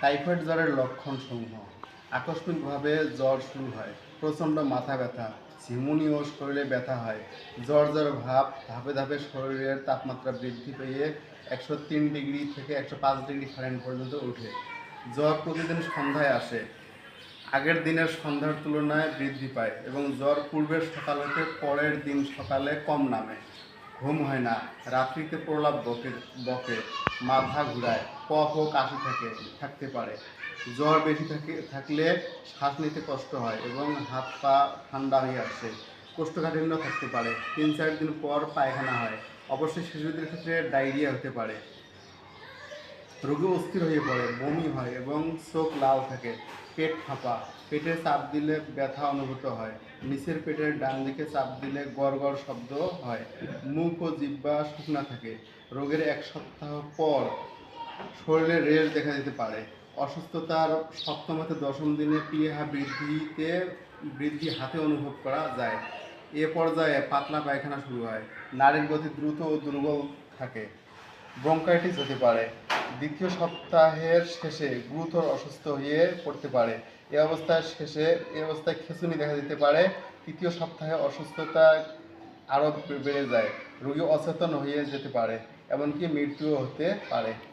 Typhoid জ্বরের লক্ষণসমূহ। আকস্মিকভাবে জ্বর শুরু হয়, প্রচণ্ড মাথা ব্যথা, ঝিমুনি ও শরীরে ব্যথা হয়, জ্বর জ্বর ভাব, ধাপে ধাপে শরীরের তাপমাত্রা বৃদ্ধি পেয়ে 103 ডিগ্রি থেকে 105 ডিগ্রি ফারেনহাইট পর্যন্ত ওঠে। জ্বর প্রতিদিন সন্ধ্যায় আসে, আগের দিনের সন্ধ্যার তুলনায় বৃদ্ধি পায় এবং জ্বর পূর্বের সকাল হতে পরের দিন সকালে কম নামে। ঘুম হয় না, রাত্রিতে প্রলাপ বকে বকে, মাথা ঘুরায়, কফ ও কাশি থাকতে পারে। জ্বর বেশি থাকলে শ্বাস নিতে কষ্ট হয় এবং হাত পা ঠান্ডা হয়ে আসে। কোষ্ঠকাঠিন্য থাকতে পারে, 3-4 দিন পর পায়খানা হয়। অবশ্যই শিশুদের ক্ষেত্রে ডায়রিয়া হতে পারে। রোগী অস্থির হয়ে পড়ে, বমি হয় এবং চোখ লাল থাকে। পেট ফাঁপা, পেটে চাপ দিলে ব্যথা অনুভূত হয়। নিচের পেটের ডান দিকে চাপ দিলে গড় গড় শব্দ হয়। মুখ ও জিহ্বা শুকনা থাকে। রোগের 1 সপ্তাহ পর শরীরে রেশ দেখা দিতে পারে। অসুস্থতার 7ম থেকে 10ম দিনে প্লীহা বৃদ্ধি হাতে অনুভব করা যায়। এ পর্যায়ে পাতলা পায়খানা শুরু হয়। নাড়ির গতি দ্রুত ও দুর্বল থাকে। ব্রঙ্কাইটিস হতে পারে। দ্বিতীয় সপ্তাহের শেষে গুরুতর অসুস্থ হয়ে পড়তে পারে। এ অবস্থায় খিঁচুনি দেখা দিতে পারে। তৃতীয় সপ্তাহে অসুস্থতা আরও বেড়ে যায়, রোগী অচেতন হয়ে যেতে পারে, এমনকি মৃত্যুও হতে পারে।